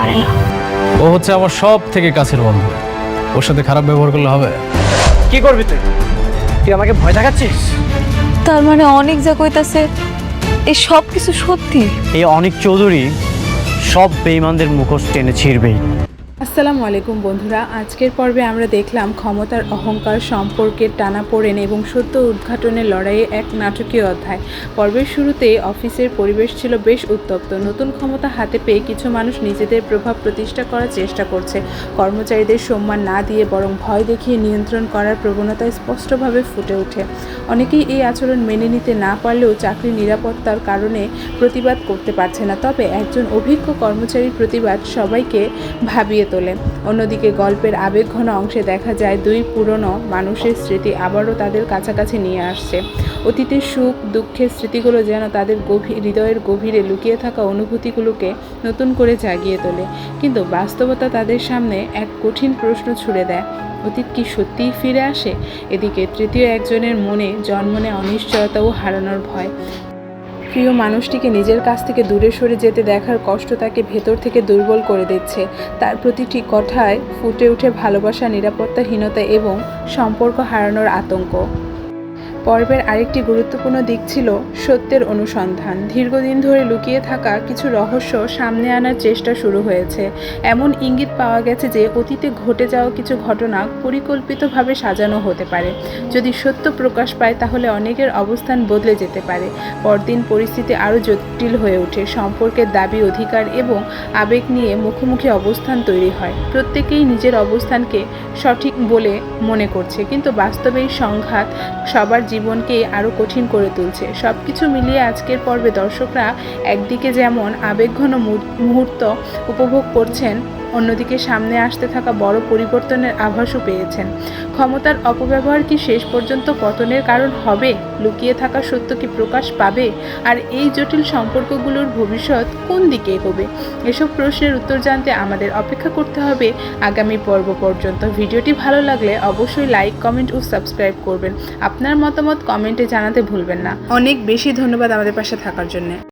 পারে না। ও হচ্ছে আমার সব থেকে কাছের বন্ধু, ওর সাথে খারাপ ব্যবহার করলে হবে? কি করবি তুই? তুই আমাকে ভয় দেখাচ্ছিস? তার মানে অনেক যা কইতাছে এই সব কিছু সত্যি? এই অনিক চৌধুরী সব বেঈমানদের মুখোশ টেনে ছিঁড়বেই। আসসালামু আলাইকুম বন্ধুরা, আজকের পর্বে আমরা দেখলাম ক্ষমতার অহংকার, সম্পর্কের টানাপোড়েন এবং সত্য উদ্ঘাটনের লড়াইয়ে এক নাটকীয় অধ্যায়। পর্বের শুরুতে অফিসের পরিবেশ ছিল বেশ উত্তপ্ত। নতুন ক্ষমতা হাতে পেয়ে কিছু মানুষ নিজেদের প্রভাব প্রতিষ্ঠা করার চেষ্টা করছে। কর্মচারীদের সম্মান না দিয়ে বরং ভয় দেখিয়ে নিয়ন্ত্রণ করার প্রবণতা স্পষ্টভাবে ফুটে ওঠে। অনেকেই এই আচরণ মেনে নিতে না পারলেও চাকরির নিরাপত্তার কারণে প্রতিবাদ করতে পারছে না। তবে একজন অভিজ্ঞ কর্মচারীর প্রতিবাদ সবাইকে ভাবিয়ে তোলে। অন্যদিকে গল্পের আবেগঘন অংশে দেখা যায় দুই পুরনো মানুষের স্মৃতি আবারও তাদের কাছাকাছি নিয়ে আসছে। অতীতের সুখ দুঃখের স্মৃতিগুলো যেন তাদের হৃদয়ের গভীরে লুকিয়ে থাকা অনুভূতিগুলোকে নতুন করে জাগিয়ে তোলে। কিন্তু বাস্তবতা তাদের সামনে এক কঠিন প্রশ্ন ছুড়ে দেয়, অতীত কি সত্যিই ফিরে আসে? এদিকে তৃতীয় একজনের মনে জন্ম নেয় অনিশ্চয়তা ও হারানোর ভয়। প্রিয় মানুষটিকে নিজের কাছ থেকে দূরে সরে যেতে দেখার কষ্ট তাকে ভেতর থেকে দুর্বল করে দিচ্ছে। তার প্রতিটি কথায় ফুটে ওঠে ভালোবাসা, নিরাপত্তাহীনতা এবং সম্পর্ক হারানোর আতঙ্ক। পর্বের আরেকটি গুরুত্বপূর্ণ দিক ছিল সত্যের অনুসন্ধান। দীর্ঘদিন ধরে লুকিয়ে থাকা কিছু রহস্য সামনে আনার চেষ্টা শুরু হয়েছে। এমন ইঙ্গিত পাওয়া গেছে যে অতীতে ঘটে যাওয়া কিছু ঘটনা পরিকল্পিতভাবে সাজানো হতে পারে। যদি সত্য প্রকাশ পায় তাহলে অনেকের অবস্থান বদলে যেতে পারে। পরদিন পরিস্থিতি আরও জটিল হয়ে ওঠে। সম্পর্কের দাবি, অধিকার এবং আবেগ নিয়ে মুখোমুখি অবস্থান তৈরি হয়। প্রত্যেকেই নিজের অবস্থানকে সঠিক বলে মনে করছে, কিন্তু বাস্তবে এই সংঘাত সবার জীবনকে আরও কঠিন করে তুলছে। সব কিছু মিলিয়ে আজকের পর্বে দর্শকরা একদিকে যেমন আবেগঘন মুহূর্ত উপভোগ করছেন, অন্যদিকে সামনে আসতে থাকা বড় পরিবর্তনের আভাসও পেয়েছেন। ক্ষমতার অপব্যবহার কি শেষ পর্যন্ত পতনের কারণ হবে? লুকিয়ে থাকা সত্য কি প্রকাশ পাবে? আর এই জটিল সম্পর্কগুলোর ভবিষ্যৎ কোন দিকে এগোবে? এসব প্রশ্নের উত্তর জানতে আমাদের অপেক্ষা করতে হবে আগামী পর্ব পর্যন্ত। ভিডিওটি ভালো লাগলে অবশ্যই লাইক, কমেন্ট ও সাবস্ক্রাইব করবেন। আপনার মতামত কমেন্টে জানাতে ভুলবেন না। অনেক বেশি ধন্যবাদ আমাদের পাশে থাকার জন্য।